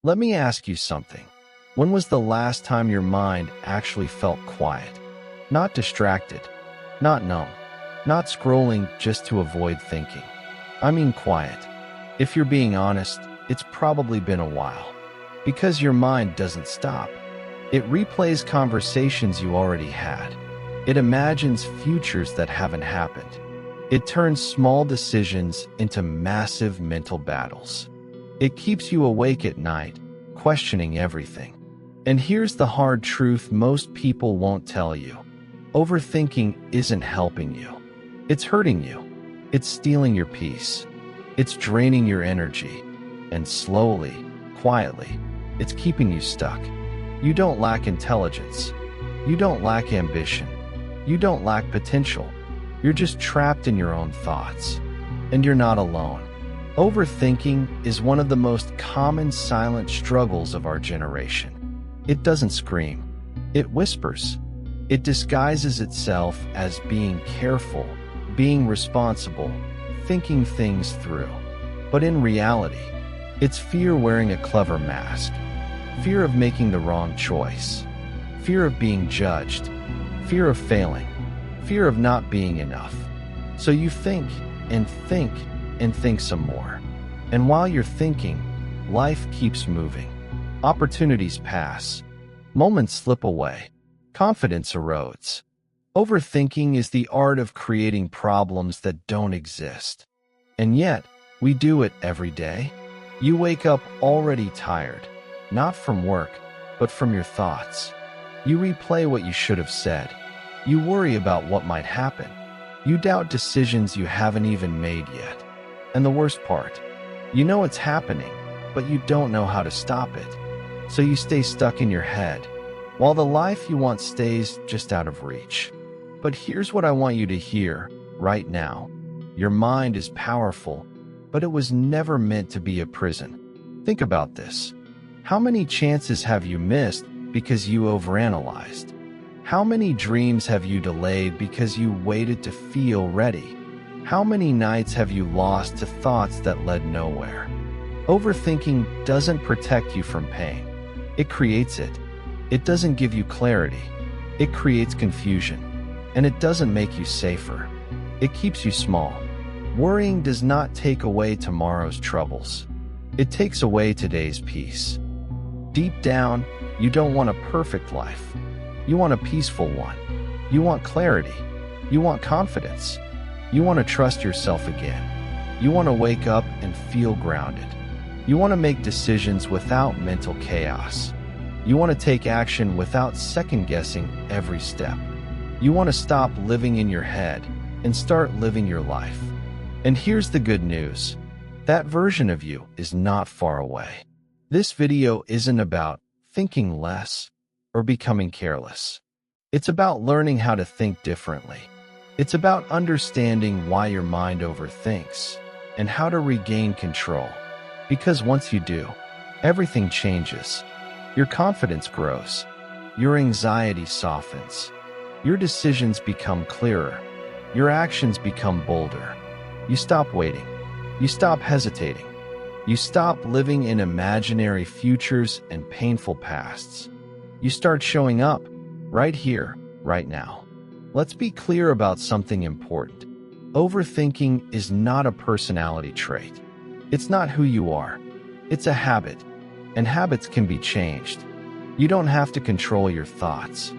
Let me ask you something. When was the last time your mind actually felt quiet? Not distracted, not numb, not scrolling just to avoid thinking. I mean quiet. If you're being honest, it's probably been a while. Because your mind doesn't stop. It replays conversations you already had. It imagines futures that haven't happened. It turns small decisions into massive mental battles. It keeps you awake at night, questioning everything. And here's the hard truth most people won't tell you. Overthinking isn't helping you. It's hurting you. It's stealing your peace. It's draining your energy. And slowly, quietly, it's keeping you stuck. You don't lack intelligence. You don't lack ambition. You don't lack potential. You're just trapped in your own thoughts. And you're not alone. Overthinking is one of the most common silent struggles of our generation. It doesn't scream. It whispers. It disguises itself as being careful, being responsible, thinking things through. But in reality, it's fear wearing a clever mask. Fear of making the wrong choice. Fear of being judged. Fear of failing. Fear of not being enough. So you think and think and think some more. And while you're thinking, life keeps moving. Opportunities pass. Moments slip away. Confidence erodes. Overthinking is the art of creating problems that don't exist. And yet, we do it every day. You wake up already tired, not from work, but from your thoughts. You replay what you should have said. You worry about what might happen. You doubt decisions you haven't even made yet. And the worst part, you know it's happening, but you don't know how to stop it. So you stay stuck in your head, while the life you want stays just out of reach. But here's what I want you to hear right now. Your mind is powerful, but it was never meant to be a prison. Think about this. How many chances have you missed because you overanalyzed? How many dreams have you delayed because you waited to feel ready? How many nights have you lost to thoughts that led nowhere? Overthinking doesn't protect you from pain. It creates it. It doesn't give you clarity. It creates confusion. And it doesn't make you safer. It keeps you small. Worrying does not take away tomorrow's troubles. It takes away today's peace. Deep down, you don't want a perfect life. You want a peaceful one. You want clarity. You want confidence. You want to trust yourself again. You want to wake up and feel grounded. You want to make decisions without mental chaos. You want to take action without second-guessing every step. You want to stop living in your head and start living your life. And here's the good news. That version of you is not far away. This video isn't about thinking less or becoming careless. It's about learning how to think differently. It's about understanding why your mind overthinks and how to regain control. Because once you do, everything changes. Your confidence grows. Your anxiety softens. Your decisions become clearer. Your actions become bolder. You stop waiting. You stop hesitating. You stop living in imaginary futures and painful pasts. You start showing up right here, right now. Let's be clear about something important. Overthinking is not a personality trait. It's not who you are. It's a habit, and habits can be changed. You don't have to control your thoughts.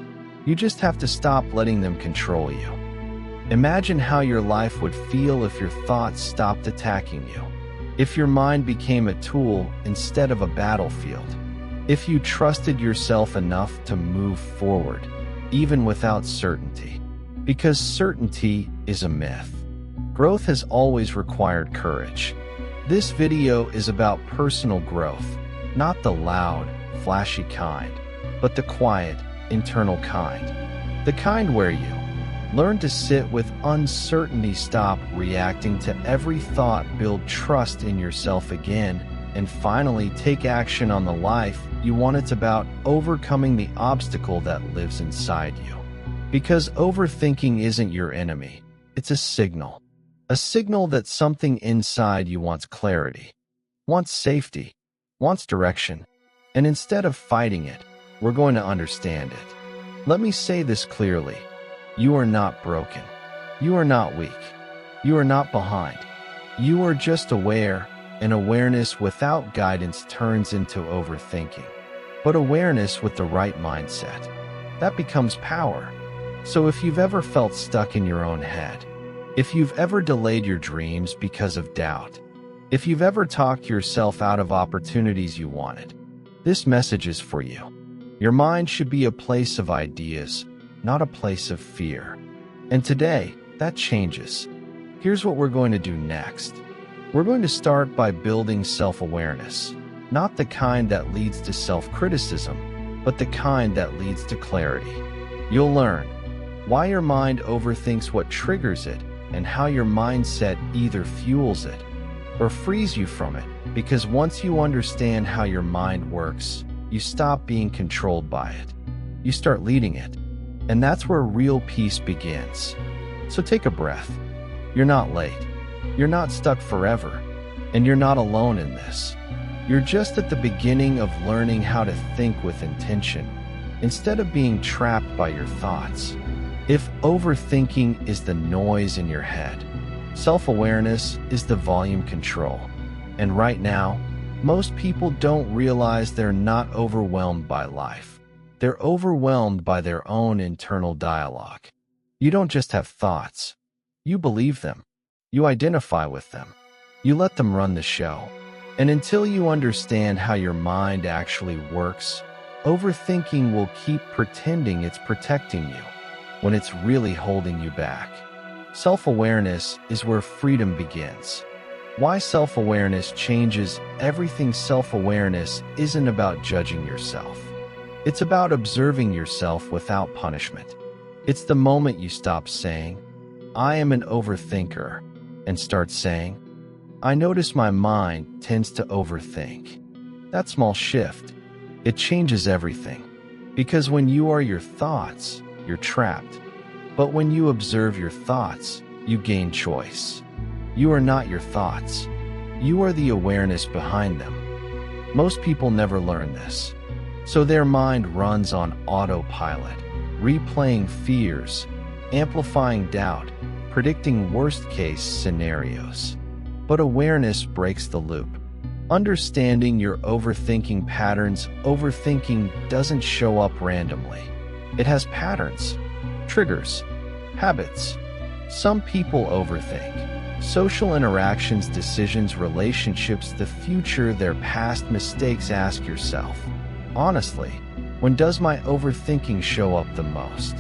You just have to stop letting them control you. Imagine how your life would feel if your thoughts stopped attacking you. If your mind became a tool instead of a battlefield. If you trusted yourself enough to move forward, even without certainty. Because certainty is a myth. Growth has always required courage. This video is about personal growth, not the loud, flashy kind, but the quiet, internal kind. The kind where you learn to sit with uncertainty, stop reacting to every thought, build trust in yourself again, and finally take action on the life you want. It's about overcoming the obstacle that lives inside you. Because overthinking isn't your enemy, it's a signal. A signal that something inside you wants clarity, wants safety, wants direction, and instead of fighting it, we're going to understand it. Let me say this clearly. You are not broken. You are not weak. You are not behind. You are just aware, and awareness without guidance turns into overthinking. But awareness with the right mindset, that becomes power. So if you've ever felt stuck in your own head, if you've ever delayed your dreams because of doubt, if you've ever talked yourself out of opportunities you wanted, this message is for you. Your mind should be a place of ideas, not a place of fear. And today, that changes. Here's what we're going to do next. We're going to start by building self-awareness, not the kind that leads to self-criticism, but the kind that leads to clarity. You'll learn why your mind overthinks what triggers it and how your mindset either fuels it or frees you from it, because once you understand how your mind works, you stop being controlled by it. You start leading it. And that's where real peace begins. So take a breath. You're not late. You're not stuck forever. And you're not alone in this. You're just at the beginning of learning how to think with intention, instead of being trapped by your thoughts. If overthinking is the noise in your head, self-awareness is the volume control. And right now, most people don't realize they're not overwhelmed by life. They're overwhelmed by their own internal dialogue. You don't just have thoughts. You believe them. You identify with them. You let them run the show. And until you understand how your mind actually works, overthinking will keep pretending it's protecting you when it's really holding you back. Self-awareness is where freedom begins. Why self-awareness changes everything. Self-awareness isn't about judging yourself. It's about observing yourself without punishment. It's the moment you stop saying, "I am an overthinker," and start saying, "I notice my mind tends to overthink." That small shift, it changes everything. Because when you are your thoughts, you're trapped. But when you observe your thoughts, you gain choice. You are not your thoughts. You are the awareness behind them. Most people never learn this. So their mind runs on autopilot, replaying fears, amplifying doubt, predicting worst-case scenarios. But awareness breaks the loop. Understanding your overthinking patterns. Overthinking doesn't show up randomly. It has patterns, triggers, habits. Some people overthink social interactions, decisions, relationships, the future, their past mistakes. Ask yourself, honestly, when does my overthinking show up the most?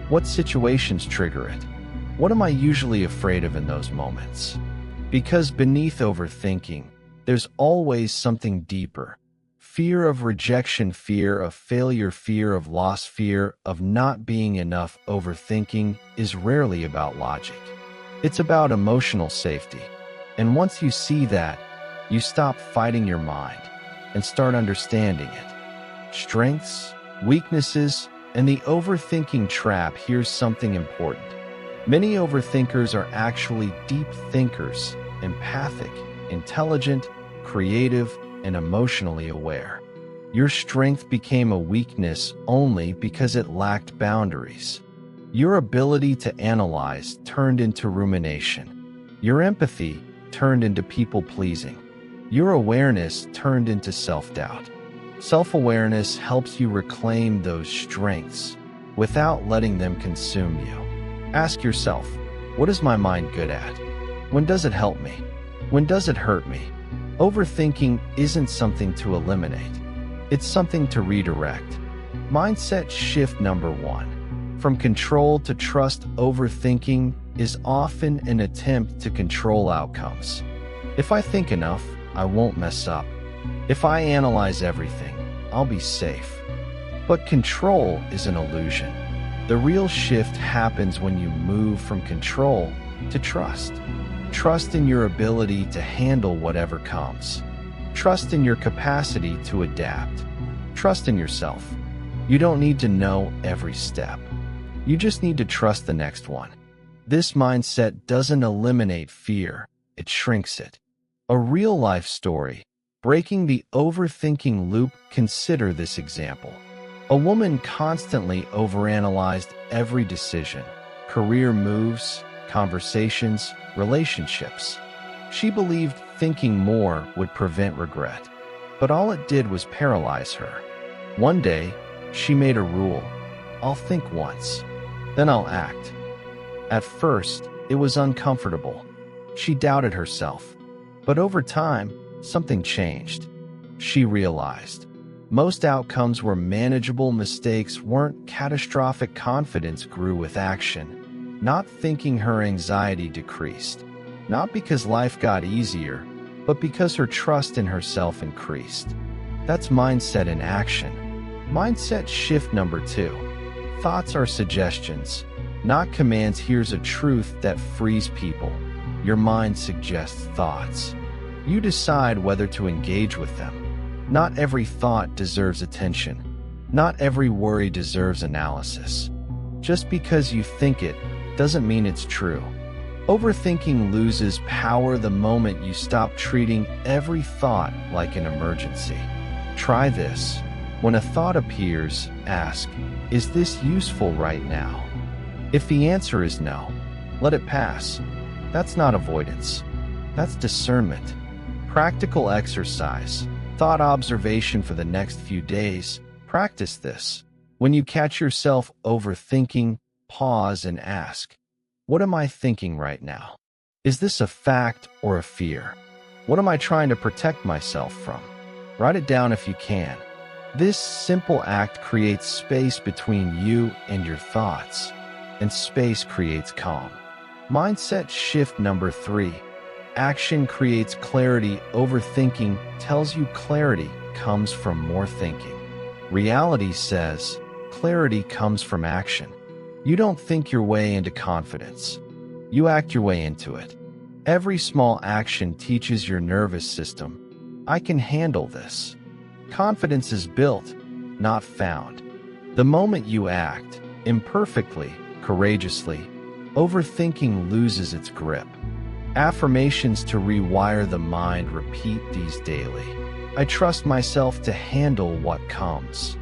What situations trigger it? What am I usually afraid of in those moments? Because beneath overthinking, there's always something deeper. Fear of rejection, fear of failure, fear of loss, fear of not being enough. Overthinking is rarely about logic. It's about emotional safety. And once you see that, you stop fighting your mind and start understanding it. Strengths, weaknesses, and the overthinking trap. Here's something important. Many overthinkers are actually deep thinkers, empathic, intelligent, creative, and emotionally aware. Your strength became a weakness only because it lacked boundaries. Your ability to analyze turned into rumination. Your empathy turned into people-pleasing. Your awareness turned into self-doubt. Self-awareness helps you reclaim those strengths without letting them consume you. Ask yourself, what is my mind good at? When does it help me? When does it hurt me? Overthinking isn't something to eliminate. It's something to redirect. Mindset shift number 1. From control to trust. Overthinking is often an attempt to control outcomes. If I think enough, I won't mess up. If I analyze everything, I'll be safe. But control is an illusion. The real shift happens when you move from control to trust. Trust in your ability to handle whatever comes. Trust in your capacity to adapt. Trust in yourself. You don't need to know every step. You just need to trust the next one. This mindset doesn't eliminate fear, it shrinks it. A real-life story. Breaking the overthinking loop, consider this example. A woman constantly overanalyzed every decision, career moves, conversations, relationships. She believed thinking more would prevent regret, but all it did was paralyze her. One day, she made a rule: I'll think once, then I'll act. At first, it was uncomfortable. She doubted herself. But over time, something changed. She realized most outcomes were manageable, mistakes weren't catastrophic, confidence grew with action. Not thinking, her anxiety decreased. Not because life got easier, but because her trust in herself increased. That's mindset in action. Mindset shift number 2. Thoughts are suggestions, not commands. Here's a truth that frees people. Your mind suggests thoughts. You decide whether to engage with them. Not every thought deserves attention. Not every worry deserves analysis. Just because you think it doesn't mean it's true. Overthinking loses power the moment you stop treating every thought like an emergency. Try this. When a thought appears, ask, is this useful right now? If the answer is no, let it pass. That's not avoidance. That's discernment. Practical exercise. Thought observation for the next few days. Practice this. When you catch yourself overthinking, pause and ask, what am I thinking right now? Is this a fact or a fear? What am I trying to protect myself from? Write it down if you can. This simple act creates space between you and your thoughts, and space creates calm. Mindset shift number 3. Action creates clarity. Overthinking tells you clarity comes from more thinking. Reality says clarity comes from action. You don't think your way into confidence. You act your way into it. Every small action teaches your nervous system, I can handle this. Confidence is built, not found. The moment you act, imperfectly, courageously, overthinking loses its grip. Affirmations to rewire the mind. Repeat these daily. I trust myself to handle what comes.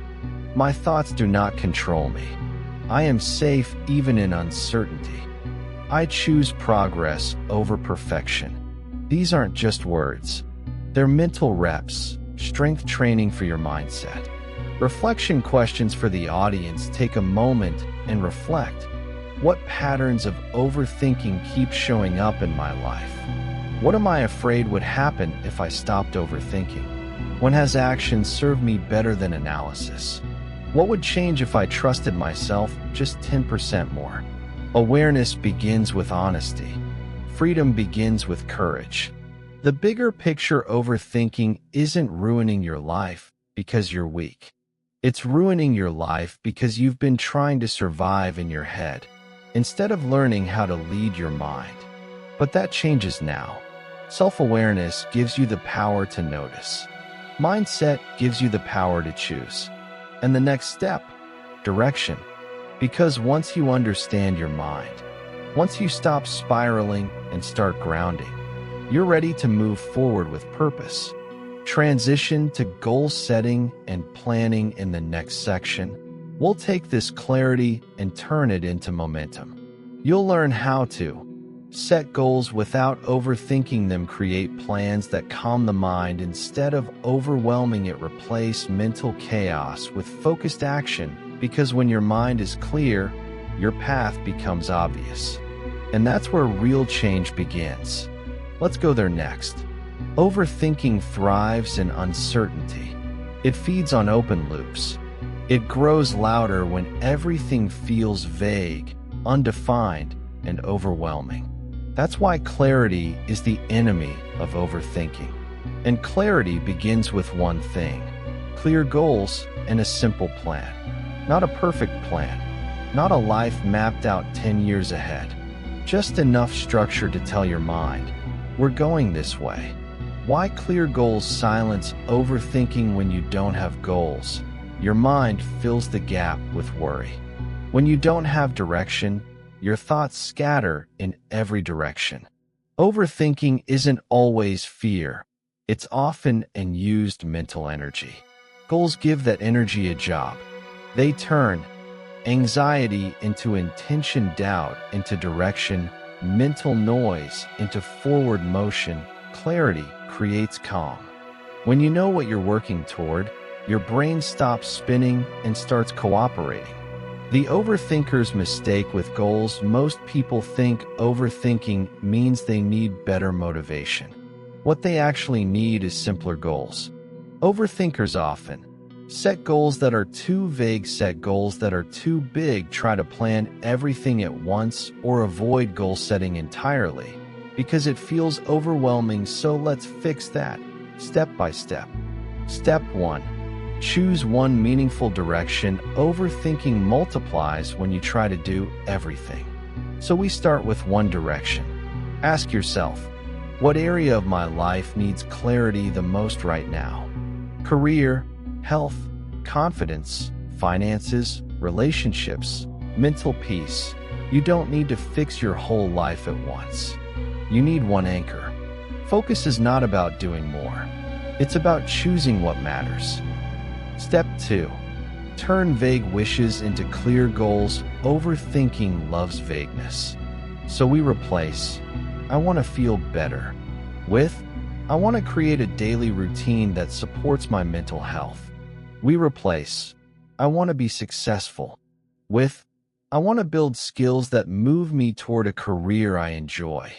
My thoughts do not control me. I am safe even in uncertainty. I choose progress over perfection. These aren't just words. They're mental reps, strength training for your mindset. Reflection questions for the audience. Take a moment and reflect. What patterns of overthinking keep showing up in my life? What am I afraid would happen if I stopped overthinking? When has action served me better than analysis? What would change if I trusted myself just 10% more? Awareness begins with honesty. Freedom begins with courage. The bigger picture: overthinking isn't ruining your life because you're weak. It's ruining your life because you've been trying to survive in your head, instead of learning how to lead your mind. But that changes now. Self-awareness gives you the power to notice. Mindset gives you the power to choose. And the next step, direction. Because once you understand your mind, once you stop spiraling and start grounding, you're ready to move forward with purpose. Transition to goal setting and planning in the next section. We'll take this clarity and turn it into momentum. You'll learn how to set goals without overthinking them, create plans that calm the mind instead of overwhelming it, replace mental chaos with focused action, because when your mind is clear, your path becomes obvious. And that's where real change begins. Let's go there next. Overthinking thrives in uncertainty. It feeds on open loops. It grows louder when everything feels vague, undefined, and overwhelming. That's why clarity is the enemy of overthinking. And clarity begins with one thing: clear goals and a simple plan. Not a perfect plan. Not a life mapped out 10 years ahead. Just enough structure to tell your mind, we're going this way. Why clear goals silence overthinking? When you don't have goals, your mind fills the gap with worry. When you don't have direction, your thoughts scatter in every direction. Overthinking isn't always fear. It's often an used mental energy. Goals give that energy a job. They turn anxiety into intention, doubt into direction, mental noise into forward motion. Clarity creates calm. When you know what you're working toward, your brain stops spinning and starts cooperating. The overthinker's mistake with goals: most people think overthinking means they need better motivation. What they actually need is simpler goals. Overthinkers often set goals that are too vague, set goals that are too big, try to plan everything at once, or avoid goal setting entirely because it feels overwhelming. So let's fix that step by step. Step 1. Choose one meaningful direction. Overthinking multiplies when you try to do everything. So we start with one direction. Ask yourself, what area of my life needs clarity the most right now? Career, health, confidence, finances, relationships, mental peace. You don't need to fix your whole life at once. You need one anchor. Focus is not about doing more. It's about choosing what matters. Step 2. Turn vague wishes into clear goals. Overthinking loves vagueness. So we replace, I want to feel better, with, I want to create a daily routine that supports my mental health. We replace, I want to be successful, with, I want to build skills that move me toward a career I enjoy.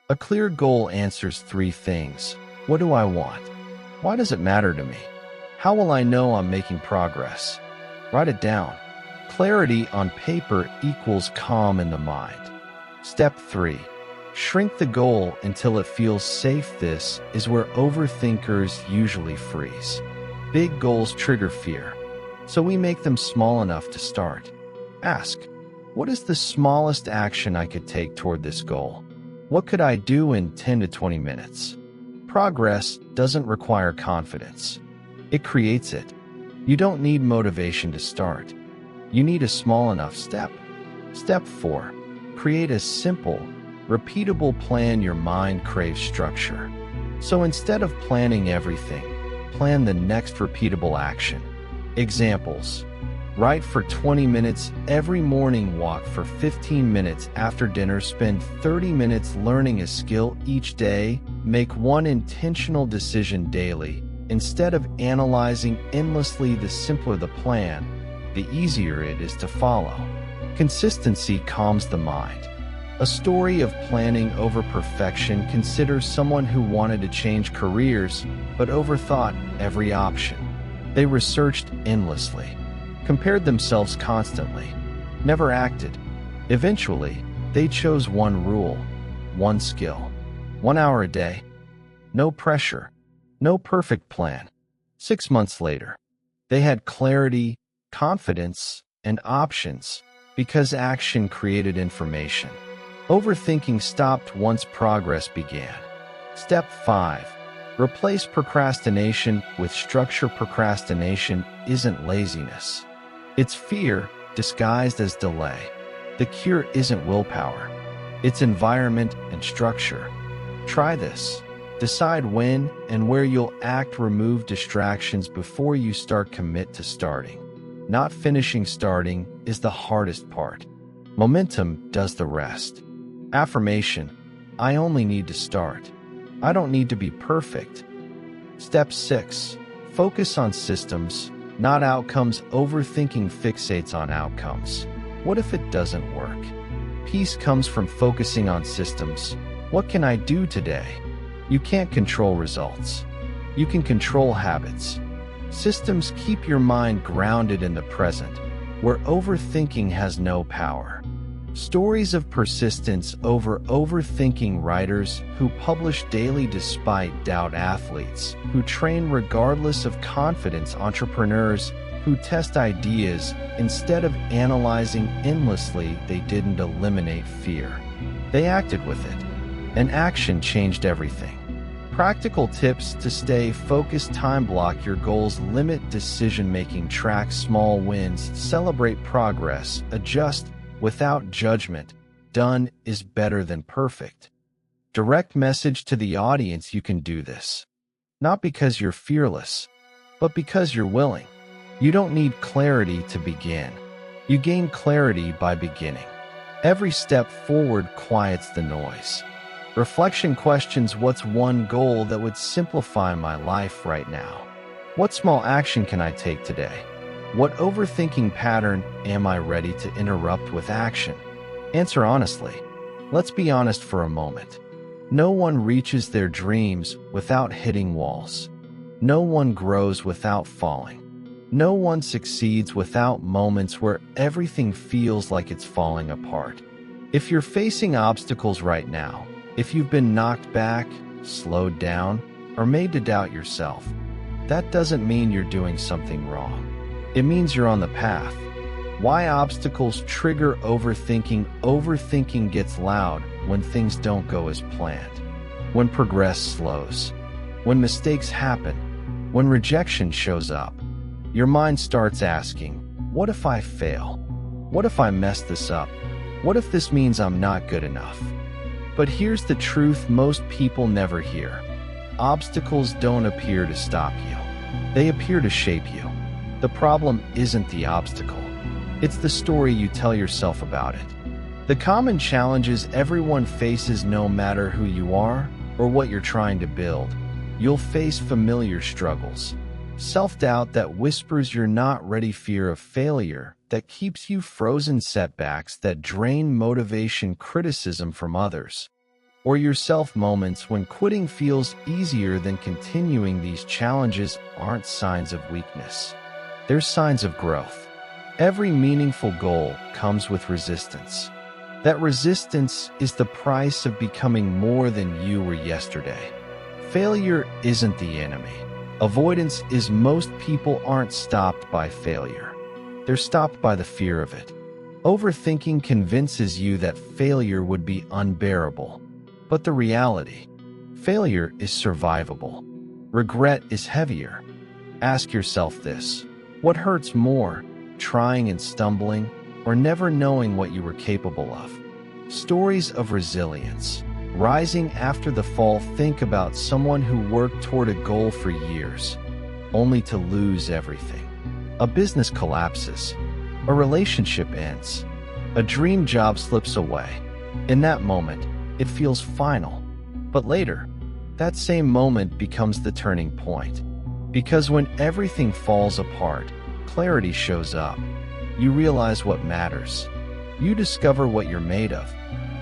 A clear goal answers three things. What do I want? Why does it matter to me? How will I know I'm making progress? Write it down. Clarity on paper equals calm in the mind. Step 3. Shrink the goal until it feels safe. This is where overthinkers usually freeze. Big goals trigger fear, so we make them small enough to start. Ask, what is the smallest action I could take toward this goal? What could I do in 10 to 20 minutes? Progress doesn't require confidence. It creates it. You don't need motivation to start. You need a small enough step. Step 4. Create a simple, repeatable plan. Your mind craves structure. So instead of planning everything, plan the next repeatable action. Examples: write for 20 minutes every morning, walk for 15 minutes after dinner, spend 30 minutes learning a skill each day, make one intentional decision daily. Instead of analyzing endlessly, the simpler the plan, the easier it is to follow. Consistency calms the mind. A story of planning over perfection. Consider someone who wanted to change careers but overthought every option. They researched endlessly, compared themselves constantly, never acted. Eventually, they chose one rule, one skill, 1 hour a day. No pressure, no perfect plan. 6 months later, they had clarity, confidence, and options because action created information. Overthinking stopped once progress began. Step 5. Replace procrastination with structure. Procrastination isn't laziness. It's fear disguised as delay. The cure isn't willpower. It's environment and structure. Try this. Decide when and where you'll act. Remove distractions before you start. Commit to starting. Not finishing. Starting is the hardest part. Momentum does the rest. Affirmation: I only need to start. I don't need to be perfect. Step 6. Focus on systems, not outcomes. Overthinking fixates on outcomes. What if it doesn't work? Peace comes from focusing on systems. What can I do today? You can't control results. You can control habits. Systems keep your mind grounded in the present, where overthinking has no power. Stories of persistence over overthinking. Writers who publish daily despite doubt. Athletes who train regardless of confidence. Entrepreneurs who test ideas instead of analyzing endlessly. They didn't eliminate fear. They acted with it. And action changed everything. Practical tips to stay focused: time block your goals, limit decision-making, track small wins, celebrate progress, adjust without judgment. Done is better than perfect. Direct message to the audience: you can do this. Not because you're fearless, but because you're willing. You don't need clarity to begin. You gain clarity by beginning. Every step forward quiets the noise. Reflection questions, what's one goal that would simplify my life right now? What small action can I take today? What overthinking pattern am I ready to interrupt with action? Answer honestly. Let's be honest for a moment. No one reaches their dreams without hitting walls. No one grows without falling. No one succeeds without moments where everything feels like it's falling apart. If you're facing obstacles right now, if you've been knocked back, slowed down, or made to doubt yourself, that doesn't mean you're doing something wrong. It means you're on the path. Why obstacles trigger overthinking? Overthinking gets loud when things don't go as planned, when progress slows, when mistakes happen, when rejection shows up. Your mind starts asking, what if I fail? What if I mess this up? What if this means I'm not good enough? But here's the truth most people never hear. Obstacles don't appear to stop you. They appear to shape you. The problem isn't the obstacle. It's the story you tell yourself about it. The common challenges everyone faces, no matter who you are or what you're trying to build, you'll face familiar struggles. Self-doubt that whispers you're not ready, fear of failure that keeps you frozen, setbacks that drain motivation, criticism from others, or yourself. Moments when quitting feels easier than continuing. These challenges aren't signs of weakness. They're signs of growth. Every meaningful goal comes with resistance. That resistance is the price of becoming more than you were yesterday. Failure isn't the enemy. Avoidance is. Most people aren't stopped by failure. They're stopped by the fear of it. Overthinking convinces you that failure would be unbearable. But the reality, failure is survivable. Regret is heavier. Ask yourself this: what hurts more, trying and stumbling, or never knowing what you were capable of? Stories of resilience. Rising after the fall. Think about someone who worked toward a goal for years, only to lose everything. A business collapses. A relationship ends. A dream job slips away. In that moment, it feels final. But later, that same moment becomes the turning point. Because when everything falls apart, clarity shows up. You realize what matters. You discover what you're made of.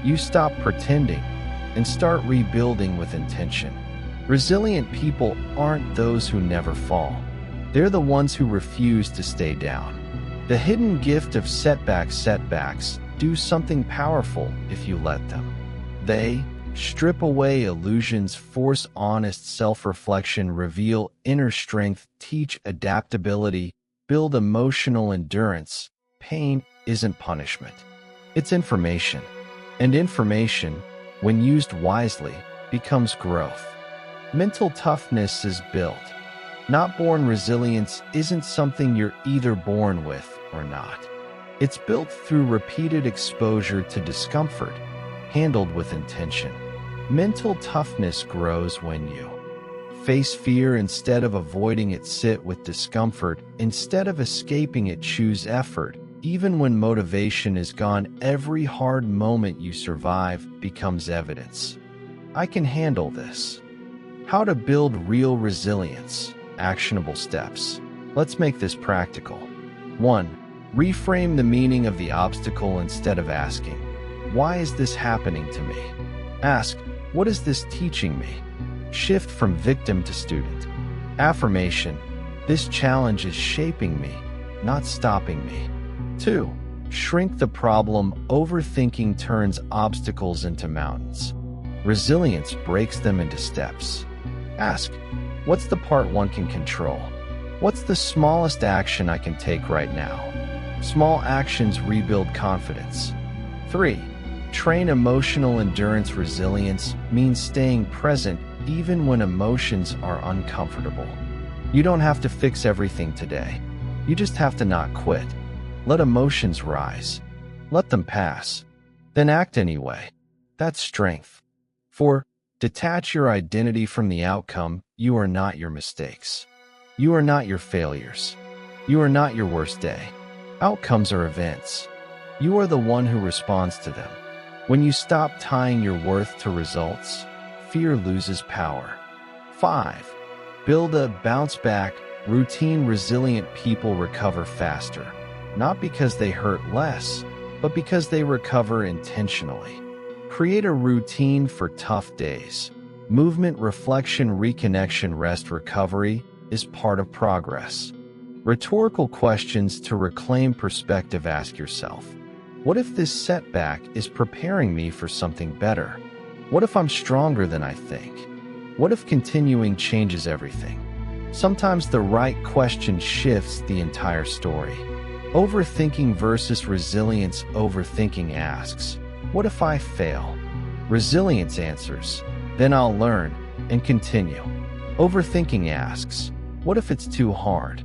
You stop pretending and start rebuilding with intention. Resilient people aren't those who never fall. They're the ones who refuse to stay down. The hidden gift of setbacks do something powerful if you let them. They strip away illusions, force honest self-reflection, reveal inner strength, teach adaptability, build emotional endurance. Pain isn't punishment. It's information. And information, when used wisely, becomes growth. Mental toughness is built, not born. Resilience isn't something you're either born with or not. It's built through repeated exposure to discomfort, handled with intention. Mental toughness grows when you face fear instead of avoiding it, sit with discomfort instead of escaping it, choose effort. Even when motivation is gone, every hard moment you survive becomes evidence. I can handle this. How to build real resilience. Actionable steps. Let's make this practical. 1. Reframe the meaning of the obstacle instead of asking, why is this happening to me? Ask, what is this teaching me? Shift from victim to student. Affirmation, this challenge is shaping me, not stopping me. 2. Shrink the problem. Overthinking turns obstacles into mountains. Resilience breaks them into steps. Ask, what's the part one can control? What's the smallest action I can take right now? Small actions rebuild confidence. 3. Train emotional endurance. Resilience means staying present even when emotions are uncomfortable. You don't have to fix everything today. You just have to not quit. Let emotions rise. Let them pass. Then act anyway. That's strength. 4. Detach your identity from the outcome. you are not your mistakes. You are not your failures. You are not your worst day. Outcomes are events. You are the one who responds to them. When you stop tying your worth to results, fear loses power. 5. Build a bounce back routine. Resilient people recover faster, not because they hurt less, but because they recover intentionally. Create a routine for tough days. Movement, reflection, reconnection, rest, recovery is part of progress. Rhetorical questions to reclaim perspective. Ask yourself, what if this setback is preparing me for something better? What if I'm stronger than I think? What if continuing changes everything? Sometimes the right question shifts the entire story. Overthinking versus resilience. Overthinking asks, what if I fail? Resilience answers, then I'll learn and continue. Overthinking asks, what if it's too hard?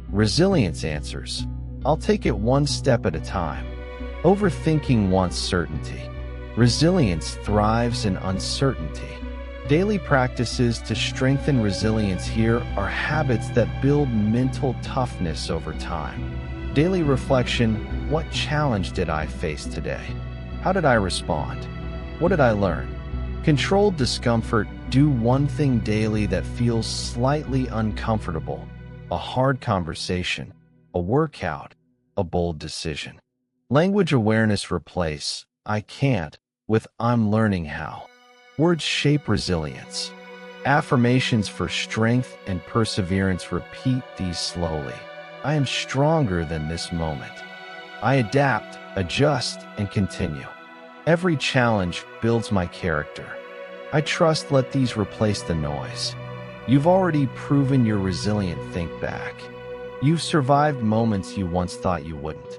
Resilience answers, I'll take it one step at a time. Overthinking wants certainty. Resilience thrives in uncertainty. Daily practices to strengthen resilience. Here are habits that build mental toughness over time. Daily reflection. What challenge did I face today? How did I respond? What did I learn? Controlled discomfort. Do one thing daily that feels slightly uncomfortable. A hard conversation, a workout, a bold decision. Language awareness. Replace I can't with I'm learning how. Words shape resilience. Affirmations for strength and perseverance. Repeat these slowly. I am stronger than this moment. I adapt, adjust, and continue. Every challenge builds my character. I trust. Let these replace the noise. You've already proven you're resilient. Think back. You've survived moments you once thought you wouldn't.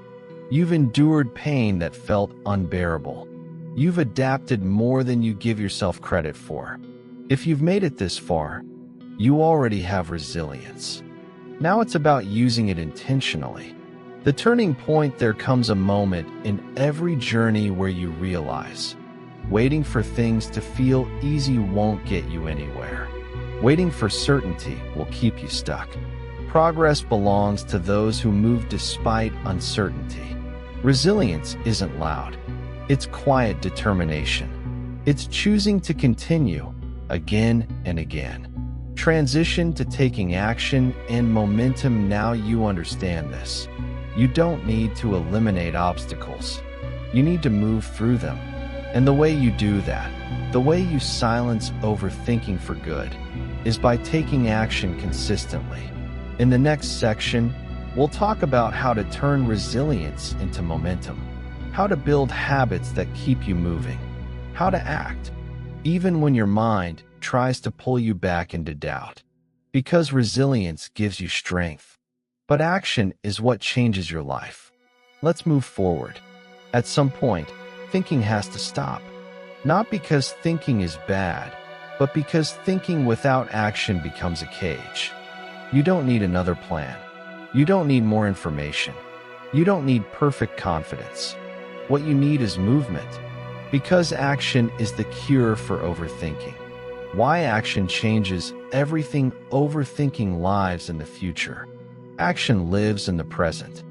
You've endured pain that felt unbearable. You've adapted more than you give yourself credit for. If you've made it this far, you already have resilience. Now it's about using it intentionally. The turning point. There comes a moment in every journey where you realize waiting for things to feel easy won't get you anywhere. Waiting for certainty will keep you stuck. Progress belongs to those who move despite uncertainty. Resilience isn't loud. It's quiet determination. It's choosing to continue again and again. Transition to taking action and momentum. Now you understand this. You don't need to eliminate obstacles. You need to move through them. And the way you do that, the way you silence overthinking for good, is by taking action consistently. In the next section, we'll talk about how to turn resilience into momentum, how to build habits that keep you moving, how to act, even when your mind tries to pull you back into doubt. Because resilience gives you strength, but action is what changes your life. Let's move forward. At some point, thinking has to stop. Not because thinking is bad, but because thinking without action becomes a cage. You don't need another plan. You don't need more information. You don't need perfect confidence. What you need is movement, because action is the cure for overthinking. Why action changes everything. Overthinking lives in the future. Action lives in the present.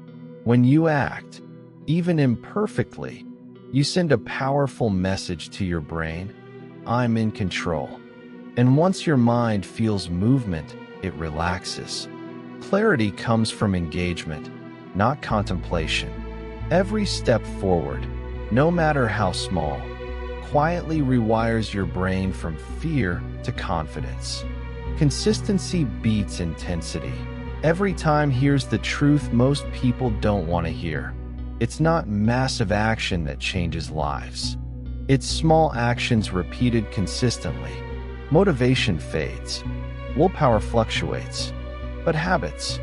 When you act, even imperfectly, you send a powerful message to your brain, I'm in control. And once your mind feels movement, it relaxes. Clarity comes from engagement, not contemplation. Every step forward, no matter how small, quietly rewires your brain from fear to confidence. Consistency beats intensity. Every time. Here's the truth most people don't want to hear. It's not massive action that changes lives. It's small actions repeated consistently. Motivation fades. Willpower fluctuates. But habits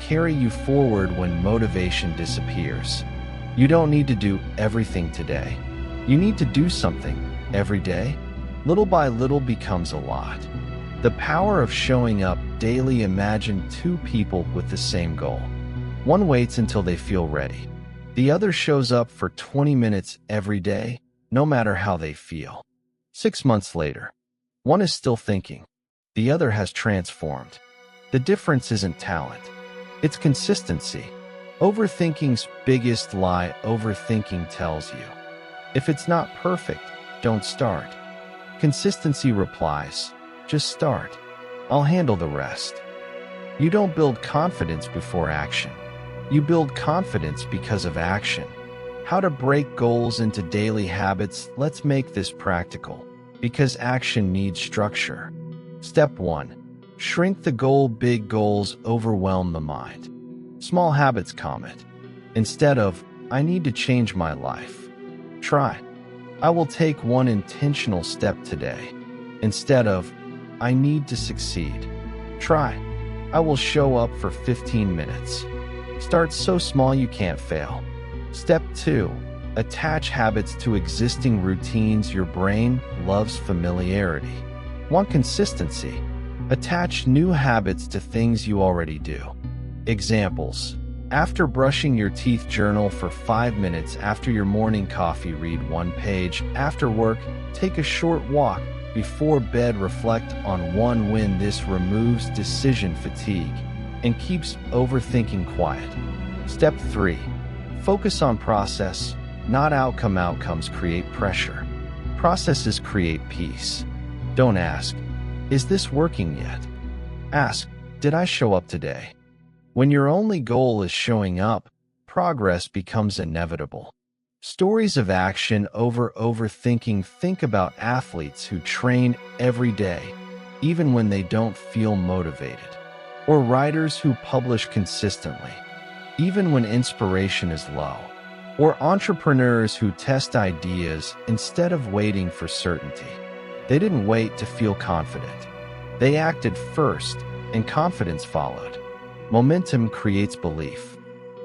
carry you forward when motivation disappears. You don't need to do everything today. You need to do something every day. Little by little becomes a lot. The power of showing up daily. Imagine two people with the same goal. One waits until they feel ready. The other shows up for 20 minutes every day, no matter how they feel. 6 months later, one is still thinking. The other has transformed. The difference isn't talent, it's consistency. Overthinking's biggest lie: overthinking tells you, if it's not perfect, don't start. Consistency replies, just start. I'll handle the rest. You don't build confidence before action. You build confidence because of action. How to break goals into daily habits? Let's make this practical, because action needs structure. Step 1. Shrink the goal. Big goals overwhelm the mind. Small habits calm it. Instead of, I need to change my life, try, I will take one intentional step today. Instead of, I need to succeed, try, I will show up for 15 minutes. Start so small you can't fail. Step 2. Attach habits to existing routines. Your brain loves familiarity. Want consistency? Attach new habits to things you already do. Examples. After brushing your teeth, journal for 5 minutes. After your morning coffee, read 1 page. After work, take a short walk. Before bed, reflect on one win. This removes decision fatigue and keeps overthinking quiet. Step 3. Focus on process, not outcome. Outcomes create pressure. Processes create peace. Don't ask, is this working yet? Ask, did I show up today? When your only goal is showing up, progress becomes inevitable. Stories of action over overthinking. Think about athletes who train every day, even when they don't feel motivated. Or writers who publish consistently, even when inspiration is low. Or entrepreneurs who test ideas instead of waiting for certainty. They didn't wait to feel confident. They acted first, and confidence followed. Momentum creates belief.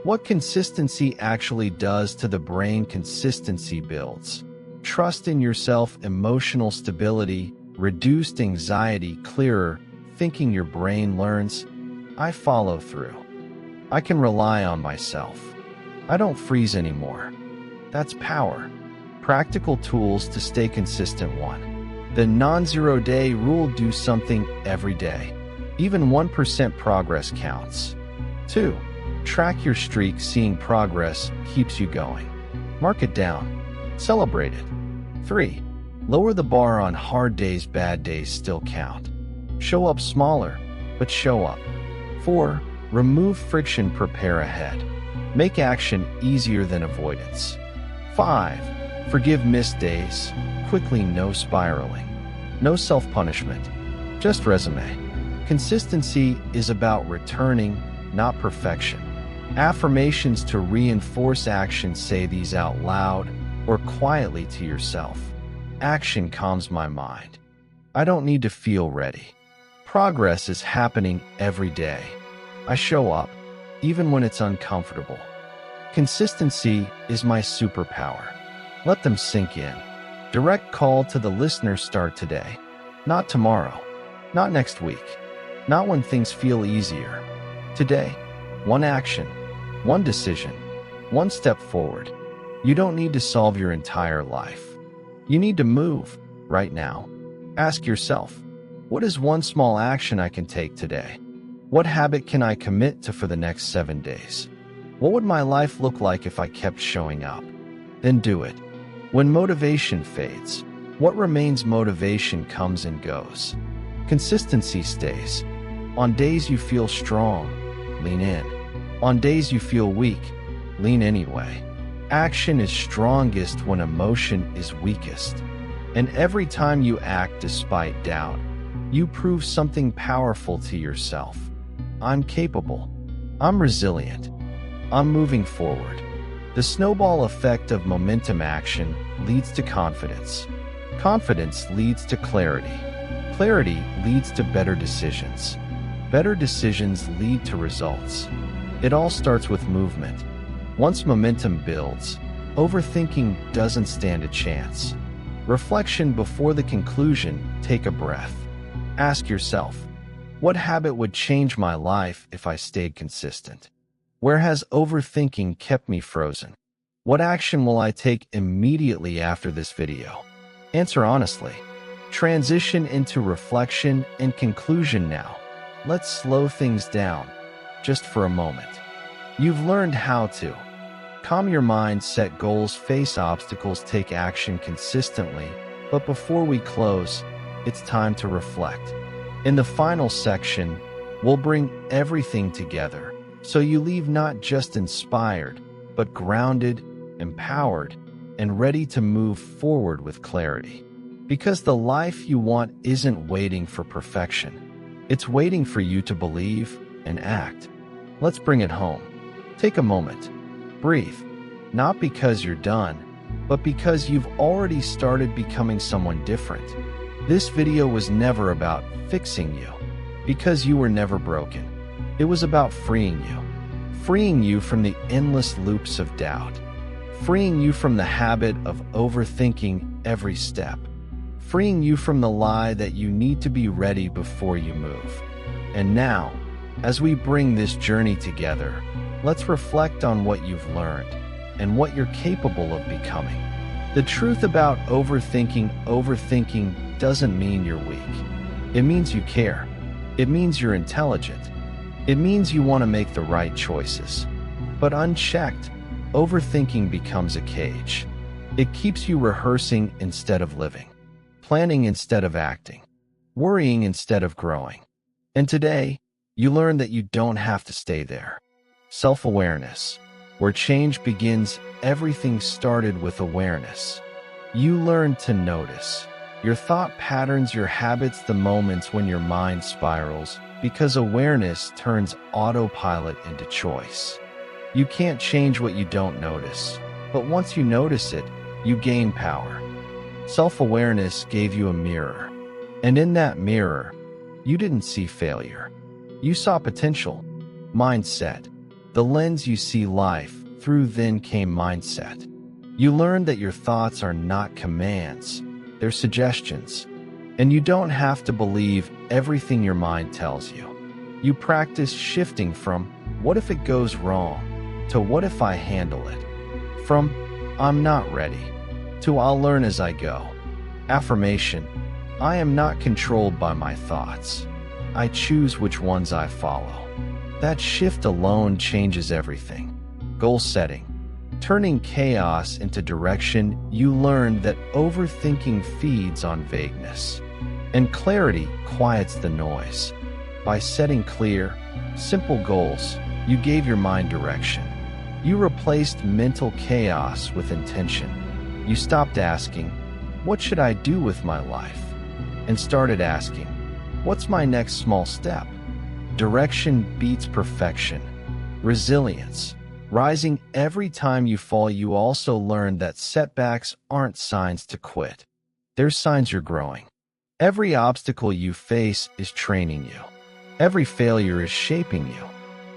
What consistency actually does to the brain? Consistency builds trust in yourself, emotional stability, reduced anxiety, clearer thinking. Your brain learns, I follow through. I can rely on myself. I don't freeze anymore. That's power. Practical tools to stay consistent. 1. The non-zero day rule. Do something every day. Even 1% progress counts. 2. Track your streak. Seeing progress keeps you going. Mark it down. Celebrate it. 3. Lower the bar on hard days. Bad days still count. Show up smaller, but show up. 4. Remove friction. Prepare ahead. Make action easier than avoidance. 5. Forgive missed days. Quickly, no spiraling. No self-punishment. Just resume. Consistency is about returning, not perfection. Affirmations to reinforce action. Say these out loud or quietly to yourself. Action calms my mind. I don't need to feel ready. Progress is happening every day. I show up, even when it's uncomfortable. Consistency is my superpower. Let them sink in. Direct call to the listener. Start today, not tomorrow, not next week, not when things feel easier. Today, one action, one decision, one step forward. You don't need to solve your entire life. You need to move right now. Ask yourself, what is one small action I can take today? What habit can I commit to for the next 7 days? What would my life look like if I kept showing up? Then do it. When motivation fades, what remains? Motivation comes and goes. Consistency stays. On days you feel strong, lean in. On days you feel weak, lean anyway. Action is strongest when emotion is weakest. And every time you act despite doubt, you prove something powerful to yourself. I'm capable. I'm resilient. I'm moving forward. The snowball effect of momentum. Action leads to confidence. Confidence leads to clarity. Clarity leads to better decisions. Better decisions lead to results. It all starts with movement. Once momentum builds, overthinking doesn't stand a chance. Reflection before the conclusion. Take a breath. Ask yourself, what habit would change my life if I stayed consistent? Where has overthinking kept me frozen? What action will I take immediately after this video? Answer honestly. transition into reflection and conclusion now. Let's slow things down just for a moment. You've learned how to calm your mind, set goals, face obstacles, take action consistently. But before we close, it's time to reflect. In the final section, we'll bring everything together so you leave not just inspired, but grounded, empowered, and ready to move forward with clarity. Because the life you want isn't waiting for perfection. It's waiting for you to believe and act. Let's bring it home. Take a moment. Breathe. Not because you're done, but because you've already started becoming someone different. This video was never about fixing you, because you were never broken. It was about freeing you from the endless loops of doubt, freeing you from the habit of overthinking every step, freeing you from the lie that you need to be ready before you move. And now, as we bring this journey together, let's reflect on what you've learned and what you're capable of becoming. The truth about overthinking doesn't mean you're weak. It means you care. It means you're intelligent. It means you want to make the right choices. But unchecked, overthinking becomes a cage. It keeps you rehearsing instead of living, planning instead of acting, worrying instead of growing. And today, you learn that you don't have to stay there. Self-awareness. Where change begins, everything started with awareness. You learn to notice your thought patterns, your habits, the moments when your mind spirals, because awareness turns autopilot into choice. You can't change what you don't notice, but once you notice it, you gain power. Self-awareness gave you a mirror, and in that mirror, you didn't see failure. You saw potential, mindset. The lens you see life through then came mindset. You learned that your thoughts are not commands, they're suggestions. And you don't have to believe everything your mind tells you. You practice shifting from, what if it goes wrong, to what if I handle it? From, I'm not ready, to I'll learn as I go. Affirmation, I am not controlled by my thoughts. I choose which ones I follow. That shift alone changes everything. Goal setting. Turning chaos into direction, you learn that overthinking feeds on vagueness, and clarity quiets the noise. By setting clear, simple goals, you gave your mind direction. You replaced mental chaos with intention. You stopped asking, what should I do with my life? And started asking, what's my next small step? Direction beats perfection. Resilience. Rising every time you fall, you also learn that setbacks aren't signs to quit. They're signs you're growing. Every obstacle you face is training you. Every failure is shaping you.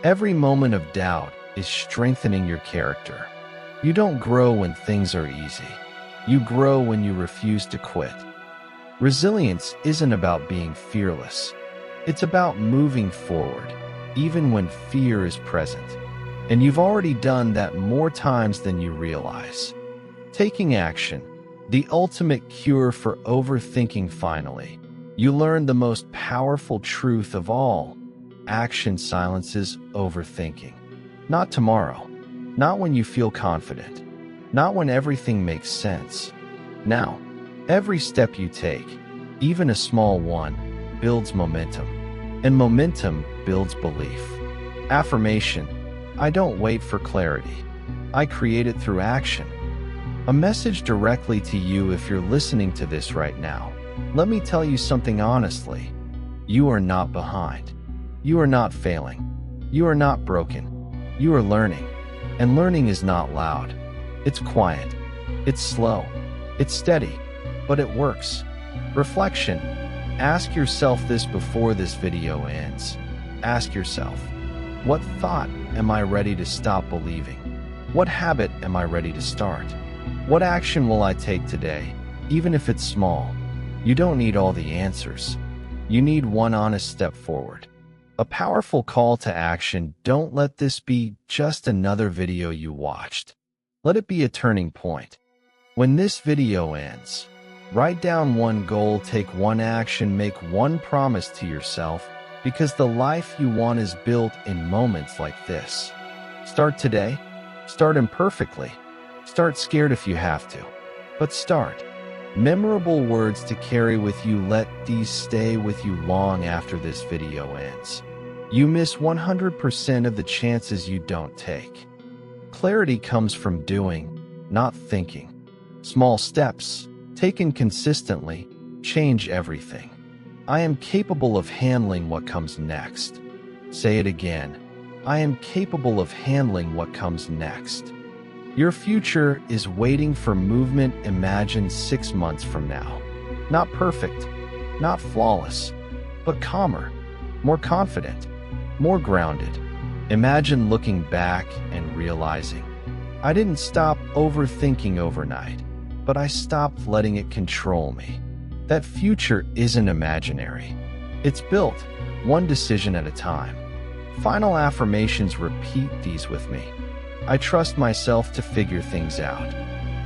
Every moment of doubt is strengthening your character. You don't grow when things are easy. You grow when you refuse to quit. Resilience isn't about being fearless. It's about moving forward, even when fear is present. And you've already done that more times than you realize. Taking action, the ultimate cure for overthinking. Finally, you learn the most powerful truth of all. Action silences overthinking. Not tomorrow, not when you feel confident, not when everything makes sense. Now, every step you take, even a small one, builds momentum, and momentum builds belief. Affirmation, I don't wait for clarity. I create it through action. A message directly to you if you're listening to this right now. Let me tell you something honestly. You are not behind. You are not failing. You are not broken. You are learning. And learning is not loud. It's quiet. It's slow. It's steady. But it works. Reflection. Ask yourself this before this video ends. Ask yourself, what thought am I ready to stop believing? What habit am I ready to start? What action will I take today, even if it's small? You don't need all the answers. You need one honest step forward. A powerful call to action. Don't let this be just another video you watched. Let it be a turning point. When this video ends, Write down one goal, take one action, make one promise to yourself, because the life you want is built in moments like this. Start today. Start imperfectly. Start scared if you have to. But start. Memorable words to carry with you. Let these stay with you long after this video ends. You miss 100% of the chances you don't take. Clarity comes from doing, not thinking. Small steps, taken consistently, change everything. I am capable of handling what comes next. Say it again. I am capable of handling what comes next. Your future is waiting for movement. Imagine 6 months from now. Not perfect, not flawless, but calmer, more confident, more grounded. Imagine looking back and realizing, I didn't stop overthinking overnight, but I stopped letting it control me. That future isn't imaginary. It's built, one decision at a time. Final affirmations. Repeat these with me. I trust myself to figure things out.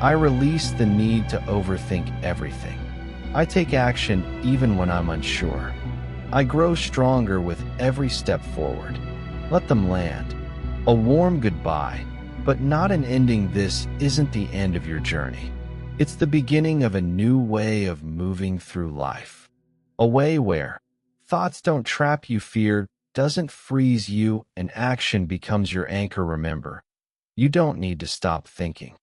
I release the need to overthink everything. I take action even when I'm unsure. I grow stronger with every step forward. Let them land. A warm goodbye, but not an ending. This isn't the end of your journey. It's the beginning of a new way of moving through life. A way where thoughts don't trap you, fear doesn't freeze you, and action becomes your anchor. Remember, you don't need to stop thinking.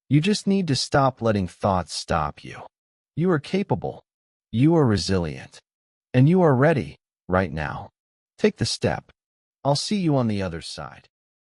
You just need to stop letting thoughts stop you. You are capable. You are resilient. And you are ready right now. Take the step. I'll see you on the other side.